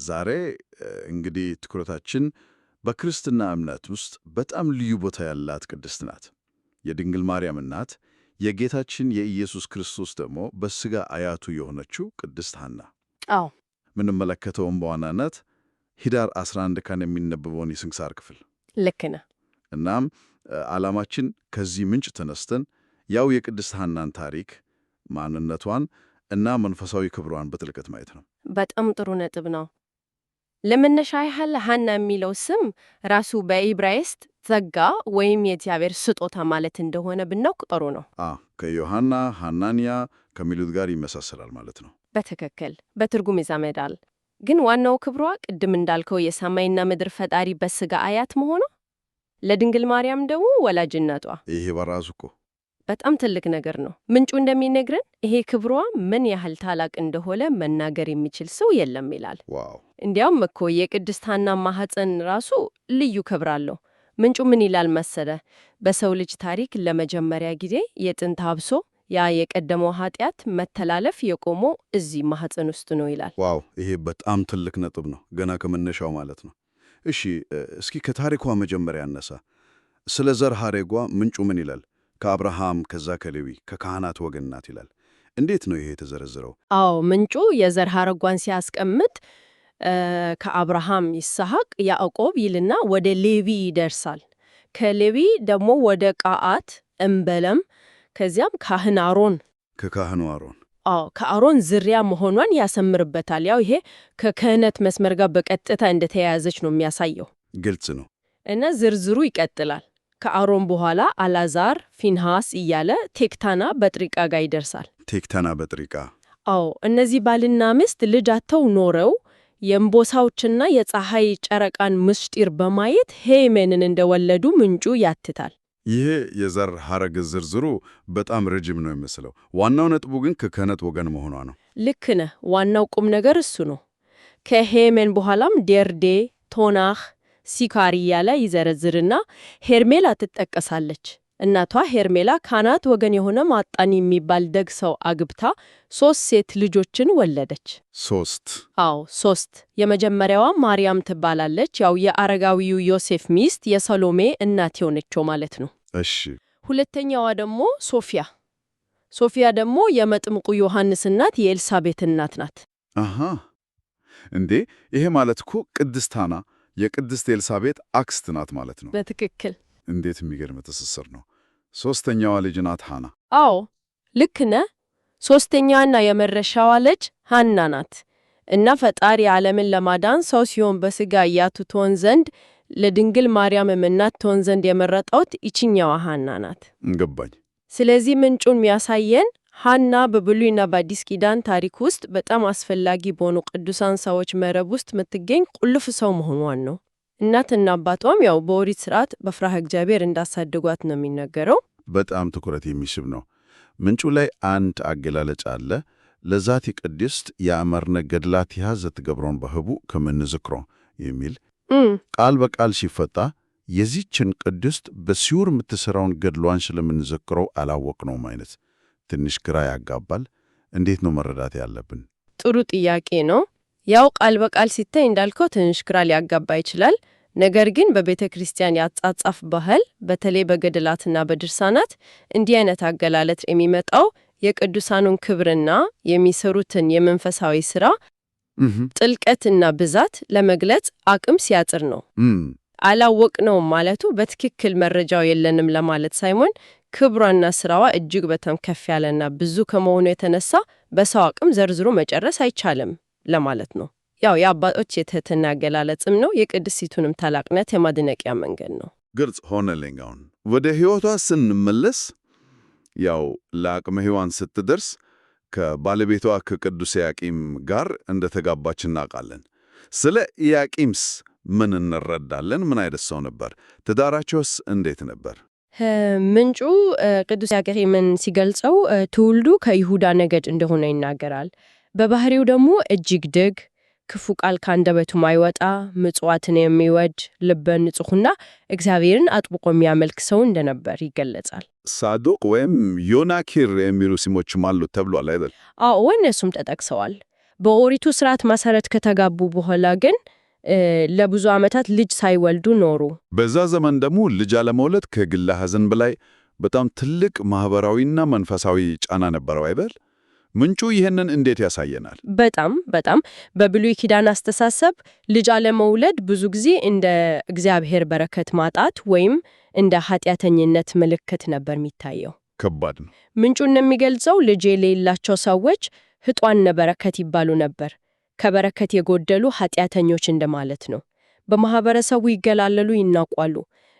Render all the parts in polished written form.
ዛሬ እንግዲህ ትኩረታችን በክርስትና እምነት ውስጥ በጣም ልዩ ቦታ ያላት ቅድስት ናት። የድንግል ማርያም እናት፣ የጌታችን የኢየሱስ ክርስቶስ ደግሞ በሥጋ አያቱ የሆነችው ቅድስት ሐና። አዎ፣ ምንመለከተውም በዋናነት ኅዳር 11 ቀን የሚነበበውን የስንክሳር ክፍል ልክ ነህ። እናም ዓላማችን ከዚህ ምንጭ ተነስተን ያው የቅድስት ሐናን ታሪክ፣ ማንነቷን እና መንፈሳዊ ክብሯን በጥልቀት ማየት ነው። በጣም ጥሩ ነጥብ ነው። ለመነሻ ያህል ሐና የሚለው ስም ራሱ በዕብራይስጥ ጸጋ ወይም የእግዚአብሔር ስጦታ ማለት እንደሆነ ብናውቅ ጥሩ ነው። ከዮሐና ሐናንያ ከሚሉት ጋር ይመሳሰላል ማለት ነው። በትክክል በትርጉም ይዛመዳል። ግን ዋናው ክብሯ ቅድም እንዳልከው የሰማይና ምድር ፈጣሪ በሥጋ አያት መሆኗ፣ ለድንግል ማርያም ደግሞ ወላጅነቷ፣ ይሄ በራሱ እኮ በጣም ትልቅ ነገር ነው። ምንጩ እንደሚነግረን ይሄ ክብሯ ምን ያህል ታላቅ እንደሆነ መናገር የሚችል ሰው የለም ይላል። ዋው! እንዲያውም እኮ የቅድስት ሐና ማኅፀን ራሱ ልዩ ክብር አለው። ምንጩ ምን ይላል መሰለ? በሰው ልጅ ታሪክ ለመጀመሪያ ጊዜ የጥንት አብሶ ያ የቀደመው ኃጢአት መተላለፍ የቆመው እዚህ ማኅፀን ውስጥ ነው ይላል። ዋው! ይሄ በጣም ትልቅ ነጥብ ነው፣ ገና ከመነሻው ማለት ነው። እሺ፣ እስኪ ከታሪኳ መጀመሪያ ያነሳ። ስለ ዘር ሐረጓ ምንጩ ምን ይላል? ከአብርሃም ከዛ ከሌዊ ከካህናት ወገን ናት ይላል። እንዴት ነው ይሄ የተዘረዘረው? አዎ፣ ምንጩ የዘር ሐረጓን ሲያስቀምጥ ከአብርሃም ይስሐቅ፣ ያዕቆብ ይልና ወደ ሌዊ ይደርሳል። ከሌዊ ደግሞ ወደ ቀዓት እምበለም፣ ከዚያም ካህን አሮን። ከካህኑ አሮን። አዎ፣ ከአሮን ዝርያ መሆኗን ያሰምርበታል። ያው ይሄ ከክህነት መስመር ጋር በቀጥታ እንደተያያዘች ነው የሚያሳየው። ግልጽ ነው። እና ዝርዝሩ ይቀጥላል። ከአሮን በኋላ አልዓዛር፣ ፊንሃስ እያለ ቴክታና በጥሪቃ ጋር ይደርሳል። ቴክታና በጥሪቃ። አዎ፣ እነዚህ ባልና ሚስት ልጅ አጥተው ኖረው የእምቦሳዎችና የፀሐይ ጨረቃን ምስጢር በማየት ሄሜንን እንደወለዱ ምንጩ ያትታል። ይሄ የዘር ሐረግ ዝርዝሩ በጣም ረጅም ነው የሚመስለው። ዋናው ነጥቡ ግን ከክህነት ወገን መሆኗ ነው። ልክ ነህ። ዋናው ቁም ነገር እሱ ነው። ከሄሜን በኋላም ዴርዴ፣ ቶናህ፣ ሲካሪ እያለ ይዘረዝርና ሄርሜላ ትጠቀሳለች። እናቷ ሄርሜላ ካህናት ወገን የሆነ ማጣኒ የሚባል ደግ ሰው አግብታ 3 ሴት ልጆችን ወለደች። 3? አዎ 3። የመጀመሪያዋ ማርያም ትባላለች። ያው የአረጋዊው ዮሴፍ ሚስት የሰሎሜ እናት የሆነችው ማለት ነው። እሺ። ሁለተኛዋ ደግሞ ሶፊያ። ሶፊያ ደግሞ የመጥምቁ ዮሐንስ እናት የኤልሳቤት እናት ናት። አሃ! እንዴ! ይሄ ማለት እኮ ቅድስት ሐና የቅድስት ኤልሳቤጥ አክስት ናት ማለት ነው። በትክክል። እንዴት የሚገርም ትስስር ነው። ሦስተኛዋ ልጅ ናት ሐና። አዎ ልክ ነህ። ሦስተኛዋና የመጨረሻዋ ልጅ ሐና ናት። እና ፈጣሪ ዓለምን ለማዳን ሰው ሲሆን በሥጋ አያቱ ትሆን ዘንድ ለድንግል ማርያምም እናት ትሆን ዘንድ የመረጠውት ይችኛዋ ሐና ናት። ገባኝ። ስለዚህ ምንጩን የሚያሳየን ሐና በብሉይና በአዲስ ኪዳን ታሪክ ውስጥ በጣም አስፈላጊ በሆኑ ቅዱሳን ሰዎች መረብ ውስጥ የምትገኝ ቁልፍ ሰው መሆኗን ነው። እናትና አባቷም ያው በኦሪት ሥርዓት በፍርሃተ እግዚአብሔር እንዳሳደጓት ነው የሚነገረው። በጣም ትኩረት የሚስብ ነው። ምንጩ ላይ አንድ አገላለጽ አለ። ለዛቲ ቅድስት የአመርነ ገድላቲሃ ዘትገብሮን በህቡ ከምንዝክሮ የሚል ቃል በቃል ሲፈታ የዚችን ቅድስት በሲውር የምትሠራውን ገድሏን ስለምንዘክረው አላወቅነውም አይነት ትንሽ ግራ ያጋባል። እንዴት ነው መረዳት ያለብን? ጥሩ ጥያቄ ነው። ያው ቃል በቃል ሲታይ እንዳልከው ትንሽ ግራ ሊያጋባ ይችላል። ነገር ግን በቤተ ክርስቲያን ያጻጻፍ ባህል በተለይ በገድላትና በድርሳናት እንዲህ አይነት አገላለጥ የሚመጣው የቅዱሳኑን ክብርና የሚሰሩትን የመንፈሳዊ ሥራ ጥልቀትና ብዛት ለመግለጽ አቅም ሲያጥር ነው። አላወቅነውም ማለቱ በትክክል መረጃው የለንም ለማለት ሳይሆን ክብሯና ሥራዋ እጅግ በጣም ከፍ ያለና ብዙ ከመሆኑ የተነሳ በሰው አቅም ዘርዝሮ መጨረስ አይቻልም ለማለት ነው። ያው የአባቶች የትህትና አገላለጽም ነው። የቅድስቲቱንም ታላቅነት የማድነቂያ መንገድ ነው። ግልጽ ሆነልኝ። አሁን ወደ ሕይወቷ ስንመለስ ያው ለአቅመ ሔዋን ስትደርስ ከባለቤቷ ከቅዱስ ኢያቄም ጋር እንደተጋባች እናውቃለን። ስለ ኢያቄምስ ምን እንረዳለን? ምን አይነት ሰው ነበር? ትዳራቸውስ እንዴት ነበር? ምንጩ ቅዱስ ኢያቄምን ሲገልጸው ትውልዱ ከይሁዳ ነገድ እንደሆነ ይናገራል። በባህሪው ደግሞ እጅግ ደግ፣ ክፉ ቃል ከአንደበቱ ማይወጣ፣ ምጽዋትን የሚወድ፣ ልበ ንጹሕና እግዚአብሔርን አጥብቆ የሚያመልክ ሰው እንደነበር ይገለጻል። ሳዶቅ ወይም ዮናኪር የሚሉ ስሞችም አሉት ተብሏል አይደል? አዎ እነሱም ተጠቅሰዋል። በኦሪቱ ስርዓት መሰረት ከተጋቡ በኋላ ግን ለብዙ ዓመታት ልጅ ሳይወልዱ ኖሩ። በዛ ዘመን ደግሞ ልጅ አለመውለድ ከግል ሐዘን በላይ በጣም ትልቅ ማህበራዊና መንፈሳዊ ጫና ነበረው አይበል? ምንጩ ይህንን እንዴት ያሳየናል? በጣም በብሉይ ኪዳን አስተሳሰብ ልጅ አለመውለድ ብዙ ጊዜ እንደ እግዚአብሔር በረከት ማጣት ወይም እንደ ኃጢአተኝነት ምልክት ነበር የሚታየው። ከባድ ነው። ምንጩ እንደሚገልጸው ልጅ የሌላቸው ሰዎች ሕጧን በረከት ይባሉ ነበር። ከበረከት የጎደሉ ኃጢአተኞች እንደማለት ነው። በማህበረሰቡ ይገላለሉ፣ ይናቋሉ።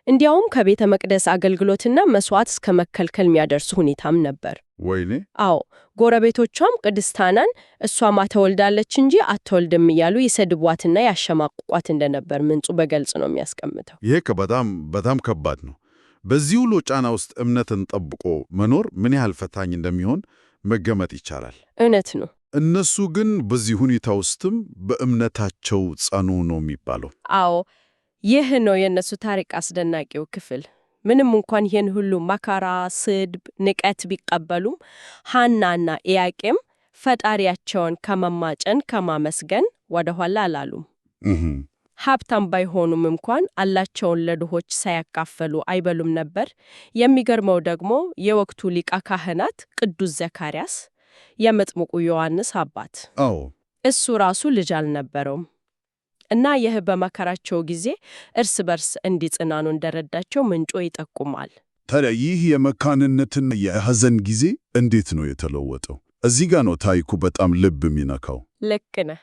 እንዲያውም ከቤተ መቅደስ አገልግሎትና መስዋዕት እስከ መከልከል የሚያደርሱ ሁኔታም ነበር። ወይኔ! አዎ፣ ጎረቤቶቿም ቅድስት ሐናን እሷማ ተወልዳለች እንጂ አትወልድም እያሉ ይሰድቧትና ያሸማቅቋት እንደነበር ምንጩ በግልጽ ነው የሚያስቀምጠው። ይሄ በጣም ከባድ ነው። በዚህ ሁሉ ጫና ውስጥ እምነትን ጠብቆ መኖር ምን ያህል ፈታኝ እንደሚሆን መገመት ይቻላል። እውነት ነው። እነሱ ግን በዚህ ሁኔታ ውስጥም በእምነታቸው ጸኑ ነው የሚባለው። አዎ፣ ይህ ነው የእነሱ ታሪክ አስደናቂው ክፍል። ምንም እንኳን ይህን ሁሉ መከራ፣ ስድብ፣ ንቀት ቢቀበሉም ሐናና ኢያቄም ፈጣሪያቸውን ከመማጨን ከማመስገን ወደኋላ አላሉም። ሀብታም ባይሆኑም እንኳን አላቸውን ለድሆች ሳያካፈሉ አይበሉም ነበር። የሚገርመው ደግሞ የወቅቱ ሊቀ ካህናት ቅዱስ ዘካርያስ የመጥምቁ ዮሐንስ አባት፣ እሱ ራሱ ልጅ አልነበረውም እና ይህ በመከራቸው ጊዜ እርስ በርስ እንዲጽናኑ እንደረዳቸው ምንጩ ይጠቁማል። ታዲያ ይህ የመካንነትና የሐዘን ጊዜ እንዴት ነው የተለወጠው? እዚህ ጋር ነው ታሪኩ በጣም ልብ የሚነካው። ልክ ነህ።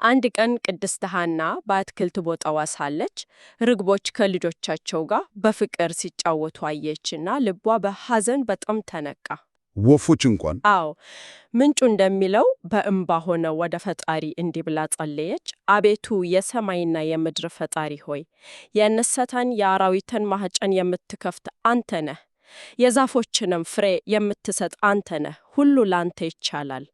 አንድ ቀን ቅድስት ሐና በአትክልት ቦታዋ ሳለች ርግቦች ከልጆቻቸው ጋር በፍቅር ሲጫወቱ አየችና ልቧ በሐዘን በጣም ተነካ። ወፎች እንኳን? አዎ። ምንጩ እንደሚለው በእንባ ሆነ ወደ ፈጣሪ እንዲህ ብላ ጸለየች። አቤቱ የሰማይና የምድር ፈጣሪ ሆይ፣ የእንስሳትን የአራዊትን ማኅፀን የምትከፍት አንተ ነህ፣ የዛፎችንም ፍሬ የምትሰጥ አንተ ነህ። ሁሉ ላንተ ይቻላል።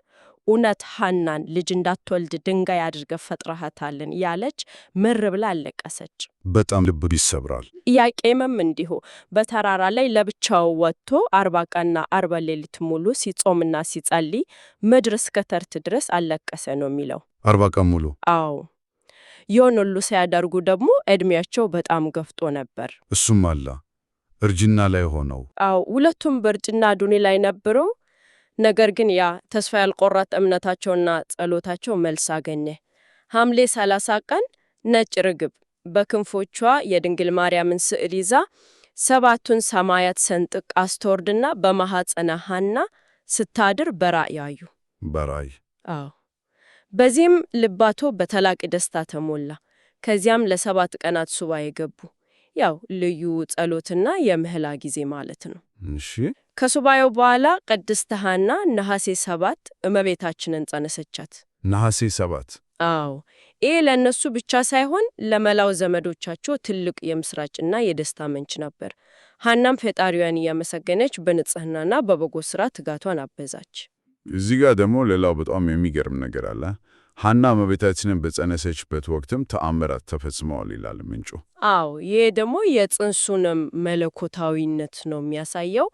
እውነት ሐናን ልጅ እንዳትወልድ ድንጋይ አድርገህ ፈጥረሃታልን ያለች ምር ብላ አለቀሰች። በጣም ልብ ይሰብራል። ኢያቄምም እንዲሁ በተራራ ላይ ለብቻው ወጥቶ 40 ቀንና 40 ሌሊት ሙሉ ሲጾምና ሲጸልይ ምድር እስከተርት ድረስ አለቀሰ ነው የሚለው። 40 ቀን ሙሉ? አዎ። ይህን ሁሉ ሲያደርጉ ደግሞ ዕድሜያቸው በጣም ገፍቶ ነበር። እሱም አላ እርጅና ላይ ሆነው? አዎ፣ ሁለቱም በእርጅና ዱኒ ላይ ነበሩ። ነገር ግን ያ ተስፋ ያልቆረጠ እምነታቸውና ጸሎታቸው መልስ አገኘ። ሐምሌ 30 ቀን ነጭ ርግብ በክንፎቿ የድንግል ማርያምን ስዕል ይዛ 7ቱን ሰማያት ሰንጥቃ ስትወርድና በማኅፀነ ሐና ስታድር በራእይ አዩ። በራእይ? አዎ። በዚህም ልባቸው በታላቅ ደስታ ተሞላ። ከዚያም ለ7 ቀናት ሱባዔ ገቡ። ያው ልዩ ጸሎትና የምህላ ጊዜ ማለት ነው። እሺ። ከሱባኤው በኋላ ቅድስት ሐና ነሐሴ 7 እመቤታችንን ጸነሰቻት። ነሐሴ 7? አዎ። ይህ ለእነሱ ብቻ ሳይሆን ለመላው ዘመዶቻቸው ትልቅ የምስራችና የደስታ ምንጭ ነበር። ሐናም ፈጣሪዋን እያመሰገነች በንጽህናና በበጎ ሥራ ትጋቷን አበዛች። እዚህ ጋር ደግሞ ሌላው በጣም የሚገርም ነገር አለ። ሐና እመቤታችንን በጸነሰችበት ወቅትም ተአምራት ተፈጽመዋል ይላል ምንጩ። አዎ። ይህ ደግሞ የጽንሱንም መለኮታዊነት ነው የሚያሳየው።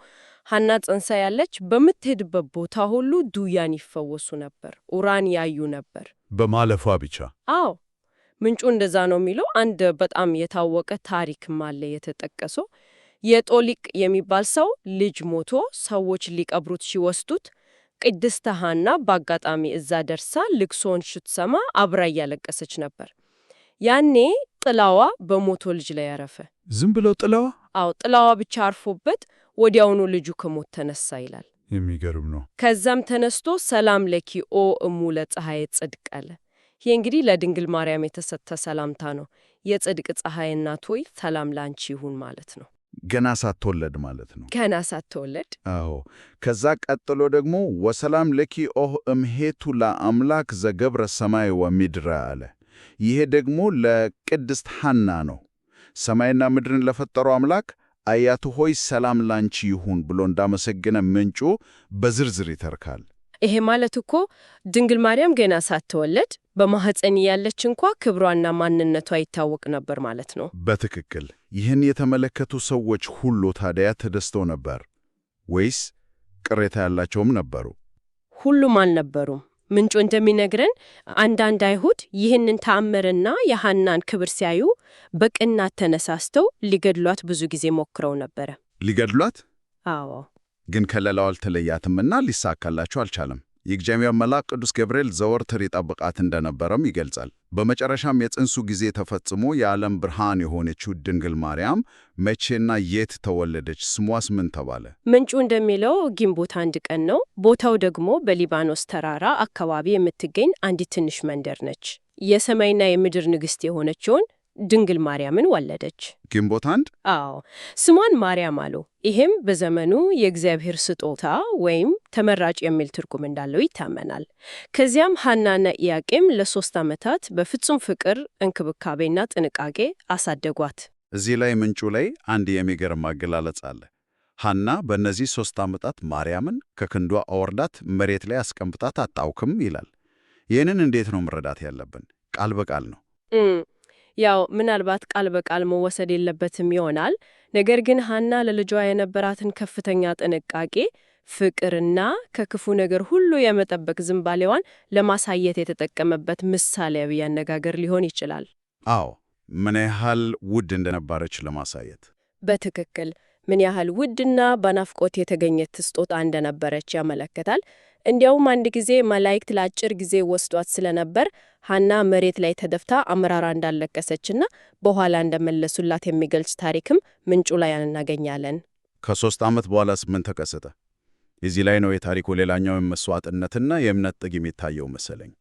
ሐና ጽንሳ ያለች በምትሄድበት ቦታ ሁሉ ድውያን ይፈወሱ ነበር፣ ዑራን ያዩ ነበር። በማለፏ ብቻ? አዎ። ምንጩ እንደዛ ነው የሚለው። አንድ በጣም የታወቀ ታሪክም አለ የተጠቀሰው። የጦሊቅ የሚባል ሰው ልጅ ሞቶ ሰዎች ሊቀብሩት ሲወስዱት ቅድስት ሐና በአጋጣሚ እዛ ደርሳ ልቅሶን ስትሰማ አብራ እያለቀሰች ነበር። ያኔ ጥላዋ በሞቶ ልጅ ላይ ያረፈ። ዝም ብለው ጥላዋ? አዎ፣ ጥላዋ ብቻ አርፎበት ወዲያውኑ ልጁ ከሞት ተነሳ ይላል። የሚገርም ነው። ከዛም ተነስቶ ሰላም ለኪ ኦ እሙ ለፀሐይ ጽድቅ አለ። ይህ እንግዲህ ለድንግል ማርያም የተሰጠ ሰላምታ ነው። የጽድቅ ፀሐይ እናት ሆይ ሰላም ላንቺ ይሁን ማለት ነው። ገና ሳትወለድ ማለት ነው። ገና ሳትወለድ? አዎ። ከዛ ቀጥሎ ደግሞ ወሰላም ለኪ ኦ እምሄቱ ለአምላክ ዘገብረ ሰማይ ወምድረ አለ። ይሄ ደግሞ ለቅድስት ሐና ነው። ሰማይና ምድርን ለፈጠረው አምላክ አያቱ ሆይ ሰላም ላንቺ ይሁን ብሎ እንዳመሰገነ ምንጩ በዝርዝር ይተርካል። ይሄ ማለት እኮ ድንግል ማርያም ገና ሳትወለድ በማኅፀን ያለች እንኳ ክብሯና ማንነቷ ይታወቅ ነበር ማለት ነው። በትክክል። ይህን የተመለከቱ ሰዎች ሁሉ ታዲያ ተደስተው ነበር ወይስ ቅሬታ ያላቸውም ነበሩ? ሁሉም አልነበሩም። ምንጩ እንደሚነግረን አንዳንድ አይሁድ ይህንን ተአምርና የሐናን ክብር ሲያዩ በቅናት ተነሳስተው ሊገድሏት ብዙ ጊዜ ሞክረው ነበረ። ሊገድሏት? አዎ። ግን ከለላው አልተለያትምና ሊሳካላቸው አልቻለም። የእግዚአብሔር መልአክ ቅዱስ ገብርኤል ዘወትር ይጠብቃት እንደነበረም ይገልጻል። በመጨረሻም የጽንሱ ጊዜ ተፈጽሞ የዓለም ብርሃን የሆነችው ድንግል ማርያም መቼና የት ተወለደች? ስሟስ ምን ተባለ? ምንጩ እንደሚለው ግንቦት 1 ቀን ነው። ቦታው ደግሞ በሊባኖስ ተራራ አካባቢ የምትገኝ አንዲት ትንሽ መንደር ነች። የሰማይና የምድር ንግሥት የሆነችውን ድንግል ማርያምን ወለደች። ግንቦት 1? አዎ። ስሟን ማርያም አሉ። ይህም በዘመኑ የእግዚአብሔር ስጦታ ወይም ተመራጭ የሚል ትርጉም እንዳለው ይታመናል። ከዚያም ሐናና ኢያቄም ለ3 ዓመታት በፍጹም ፍቅር፣ እንክብካቤና ጥንቃቄ አሳደጓት። እዚህ ላይ ምንጩ ላይ አንድ የሚገርም አገላለጽ አለ። ሐና በእነዚህ 3 ዓመታት ማርያምን ከክንዷ አወርዳት መሬት ላይ አስቀምጣት አታውክም ይላል። ይህንን እንዴት ነው መረዳት ያለብን? ቃል በቃል ነው? ያው ምናልባት ቃል በቃል መወሰድ የለበትም ይሆናል። ነገር ግን ሐና ለልጇ የነበራትን ከፍተኛ ጥንቃቄ፣ ፍቅርና ከክፉ ነገር ሁሉ የመጠበቅ ዝንባሌዋን ለማሳየት የተጠቀመበት ምሳሌያዊ አነጋገር ሊሆን ይችላል። አዎ፣ ምን ያህል ውድ እንደነበረች ለማሳየት። በትክክል ምን ያህል ውድና በናፍቆት የተገኘች ስጦታ እንደነበረች ያመለክታል። እንዲያውም አንድ ጊዜ መላእክት ለአጭር ጊዜ ወስዷት ስለነበር ሐና መሬት ላይ ተደፍታ አምራራ እንዳለቀሰችና በኋላ እንደመለሱላት የሚገልጽ ታሪክም ምንጩ ላይ እናገኛለን። ከ3 ዓመት በኋላስ ምን ተከሰተ? እዚህ ላይ ነው የታሪኩ ሌላኛው መስዋዕትነትና የእምነት ጥግ የሚታየው መሰለኝ።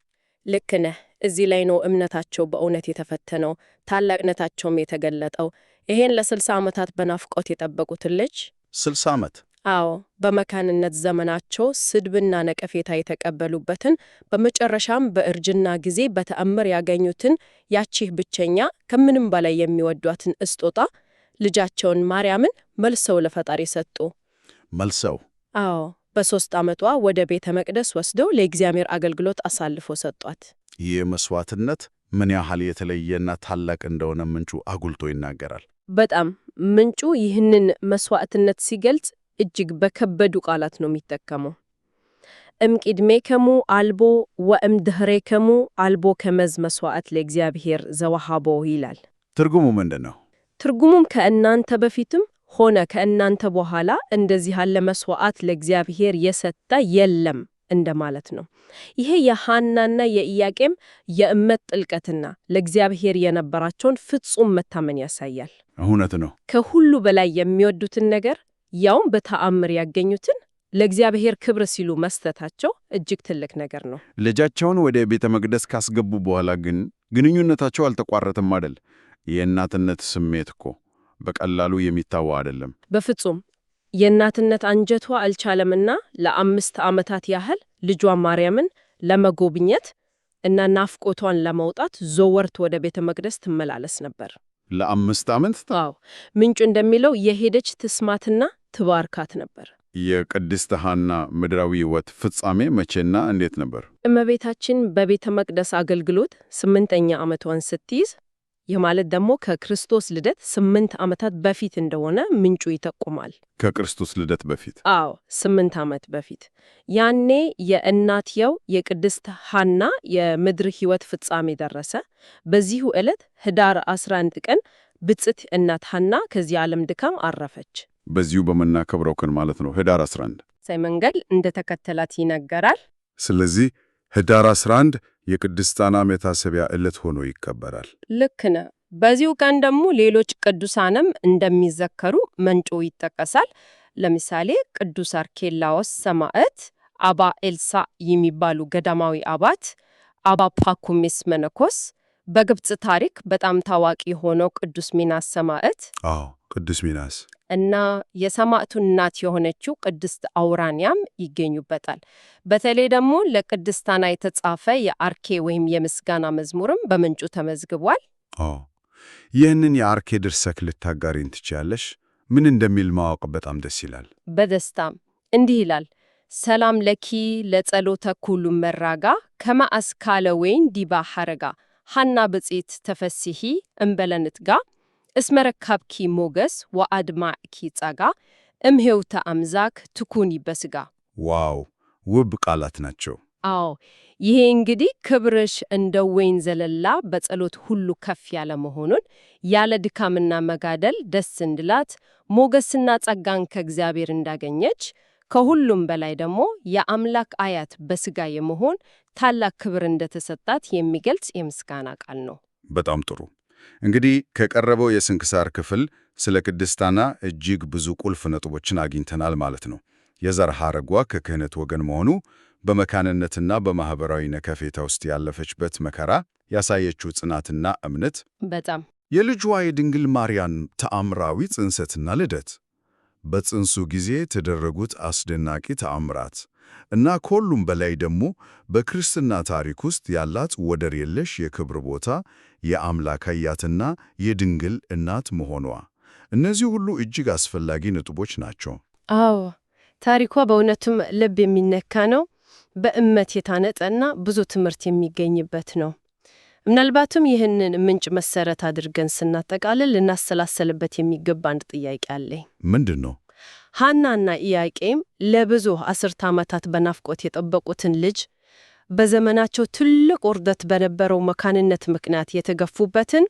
ልክ ነህ። እዚህ ላይ ነው እምነታቸው በእውነት የተፈተነው፣ ታላቅነታቸውም የተገለጠው። ይሄን ለ60 ዓመታት በናፍቆት የጠበቁትን ልጅ 60 ዓመት? አዎ፣ በመካንነት ዘመናቸው ስድብና ነቀፌታ የተቀበሉበትን፣ በመጨረሻም በእርጅና ጊዜ በተአምር ያገኙትን ያቺህ ብቸኛ ከምንም በላይ የሚወዷትን ስጦታ ልጃቸውን ማርያምን መልሰው ለፈጣሪ ሰጡ። መልሰው? አዎ፣ በ3 ዓመቷ ወደ ቤተ መቅደስ ወስደው ለእግዚአብሔር አገልግሎት አሳልፎ ሰጧት። ይህ መስዋዕትነት ምን ያህል የተለየና ታላቅ እንደሆነ ምንጩ አጉልቶ ይናገራል። በጣም ምንጩ ይህንን መስዋዕትነት ሲገልጽ እጅግ በከበዱ ቃላት ነው የሚጠቀመው። እምቅድሜከሙ አልቦ ወእምድኅሬከሙ አልቦ ከመዝ መስዋዕት ለእግዚአብሔር ዘወሃቦ ይላል። ትርጉሙ ምንድን ነው? ትርጉሙም ከእናንተ በፊትም ሆነ ከእናንተ በኋላ እንደዚህ ያለ መስዋዕት ለእግዚአብሔር የሰጠ የለም እንደማለት ነው። ይሄ የሐናና የኢያቄም የእምነት ጥልቀትና ለእግዚአብሔር የነበራቸውን ፍጹም መታመን ያሳያል። እውነት ነው። ከሁሉ በላይ የሚወዱትን ነገር ያውም በተአምር ያገኙትን ለእግዚአብሔር ክብር ሲሉ መስጠታቸው እጅግ ትልቅ ነገር ነው። ልጃቸውን ወደ ቤተ መቅደስ ካስገቡ በኋላ ግን ግንኙነታቸው አልተቋረጠም አይደል? የእናትነት ስሜት እኮ በቀላሉ የሚታወ አይደለም። በፍጹም የእናትነት አንጀቷ አልቻለምና ለ5 ዓመታት ያህል ልጇ ማርያምን ለመጎብኘት እና ናፍቆቷን ለማውጣት ዘወትር ወደ ቤተ መቅደስ ትመላለስ ነበር። ለ5 ዓመት? አዎ። ምንጩ እንደሚለው የሄደች ትስማትና ትባርካት ነበር። የቅድስት ሐና ምድራዊ ሕይወት ፍጻሜ መቼና እንዴት ነበር? እመቤታችን በቤተ መቅደስ አገልግሎት 8ኛ ዓመቷን ስትይዝ፣ ይህ ማለት ደግሞ ከክርስቶስ ልደት 8 ዓመታት በፊት እንደሆነ ምንጩ ይጠቁማል። ከክርስቶስ ልደት በፊት? አዎ፣ 8 ዓመት በፊት። ያኔ የእናትየው የቅድስት ሐና የምድር ሕይወት ፍጻሜ ደረሰ። በዚሁ ዕለት ኅዳር 11 ቀን ብጽዕት እናት ሐና ከዚህ ዓለም ድካም አረፈች። በዚሁ በምናከብረው ቀን ማለት ነው፣ ኅዳር 11 ሳይመንገል እንደተከተላት ይነገራል። ስለዚህ ኅዳር 11 የቅድስት ሐና መታሰቢያ ዕለት ሆኖ ይከበራል። ልክ ነህ። በዚሁ ቀን ደግሞ ሌሎች ቅዱሳንም እንደሚዘከሩ ምንጩ ይጠቀሳል። ለምሳሌ ቅዱስ አርኬላዎስ ሰማዕት፣ አባ ኤልሳ የሚባሉ ገዳማዊ አባት፣ አባ ፓኩሚስ መነኮስ፣ በግብጽ ታሪክ በጣም ታዋቂ የሆነው ቅዱስ ሚናስ ሰማዕት፣ አዎ ቅዱስ ሚናስ እና የሰማዕቱ እናት የሆነችው ቅድስት አውራንያም ይገኙበታል። በተለይ ደግሞ ለቅድስት ሐና የተጻፈ የአርኬ ወይም የምስጋና መዝሙርም በምንጩ ተመዝግቧል። አዎ ይህንን የአርኬ ድርሰት ልታጋሪን ትችያለሽ? ምን እንደሚል ማወቅ በጣም ደስ ይላል። በደስታም እንዲህ ይላል። ሰላም ለኪ ለጸሎተ ኩሉ መራጋ ከማአስካለ ወይን ዲባ ሐረጋ ሐና ብጽዕት ተፈሲሂ እምበለንትጋ እስመረካብኪ ሞገስ ወአድማዕኪ ጸጋ እምሄውተ አምዛክ ትኩኒ በስጋ። ዋው ውብ ቃላት ናቸው። አዎ ይሄ እንግዲህ ክብርሽ እንደ ወይን ዘለላ በጸሎት ሁሉ ከፍ ያለ መሆኑን ያለ ድካምና መጋደል ደስ እንድላት ሞገስና ጸጋን ከእግዚአብሔር እንዳገኘች ከሁሉም በላይ ደግሞ የአምላክ አያት በሥጋ የመሆን ታላቅ ክብር እንደተሰጣት የሚገልጽ የምስጋና ቃል ነው። በጣም ጥሩ። እንግዲህ ከቀረበው የስንክሳር ክፍል ስለ ቅድስት ሐና እጅግ ብዙ ቁልፍ ነጥቦችን አግኝተናል ማለት ነው። የዘር ሐረጓ ከክህነት ወገን መሆኑ፣ በመካንነትና በማኅበራዊ ነቀፌታ ውስጥ ያለፈችበት መከራ፣ ያሳየችው ጽናትና እምነት፣ በጣም የልጇ የድንግል ማርያም ተአምራዊ ጽንሰትና ልደት፣ በጽንሱ ጊዜ የተደረጉት አስደናቂ ተአምራት እና ከሁሉም በላይ ደግሞ በክርስትና ታሪክ ውስጥ ያላት ወደር የለሽ የክብር ቦታ የአምላክ አያትና የድንግል እናት መሆኗ፣ እነዚህ ሁሉ እጅግ አስፈላጊ ነጥቦች ናቸው። አዎ ታሪኳ በእውነቱም ልብ የሚነካ ነው። በእምነት የታነጸና ብዙ ትምህርት የሚገኝበት ነው። ምናልባትም ይህንን ምንጭ መሰረት አድርገን ስናጠቃልል ልናሰላሰልበት የሚገባ አንድ ጥያቄ አለኝ። ምንድን ነው? ሐናና ኢያቄም ለብዙ አስርተ ዓመታት በናፍቆት የጠበቁትን ልጅ በዘመናቸው ትልቅ ውርደት በነበረው መካንነት ምክንያት የተገፉበትን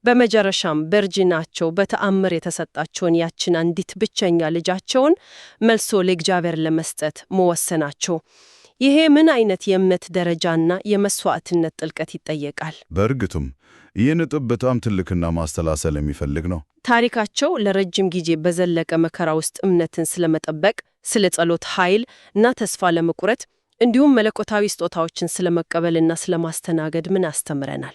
በመጨረሻም በእርጅናቸው በተአምር የተሰጣቸውን ያችን አንዲት ብቸኛ ልጃቸውን መልሶ ለእግዚአብሔር ለመስጠት መወሰናቸው ይሄ ምን አይነት የእምነት ደረጃና የመስዋዕትነት ጥልቀት ይጠየቃል? በእርግጥም ይህ ነጥብ በጣም ትልቅና ማስተላሰል የሚፈልግ ነው። ታሪካቸው ለረጅም ጊዜ በዘለቀ መከራ ውስጥ እምነትን ስለመጠበቅ፣ ስለ ጸሎት ኃይል እና ተስፋ ለመቁረጥ እንዲሁም መለኮታዊ ስጦታዎችን ስለመቀበልና ስለማስተናገድ ምን ያስተምረናል?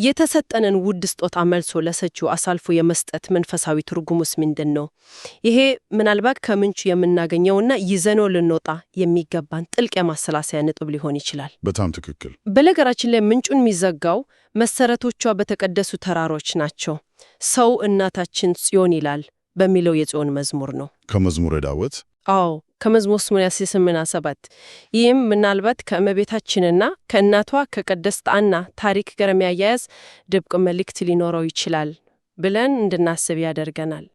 የተሰጠንን ውድ ስጦታ መልሶ ለሰጪው አሳልፎ የመስጠት መንፈሳዊ ትርጉሙስ ምንድን ነው? ይሄ ምናልባት ከምንጩ የምናገኘውና ይዘነው ልንወጣ የሚገባን ጥልቅ የማሰላሰያ ነጥብ ሊሆን ይችላል። በጣም ትክክል። በነገራችን ላይ ምንጩን የሚዘጋው መሰረቶቿ በተቀደሱ ተራሮች ናቸው። ሰው እናታችን ጽዮን ይላል በሚለው የጽዮን መዝሙር ነው። ከመዝሙረ ዳዊት? አዎ ከመዝሙር 88:7 ይህም ምናልባት ከእመቤታችንና ከእናቷ ከቅድስት ሐና ታሪክ ጋር የሚያያዝ ድብቅ መልእክት ሊኖረው ይችላል ብለን እንድናስብ ያደርገናል።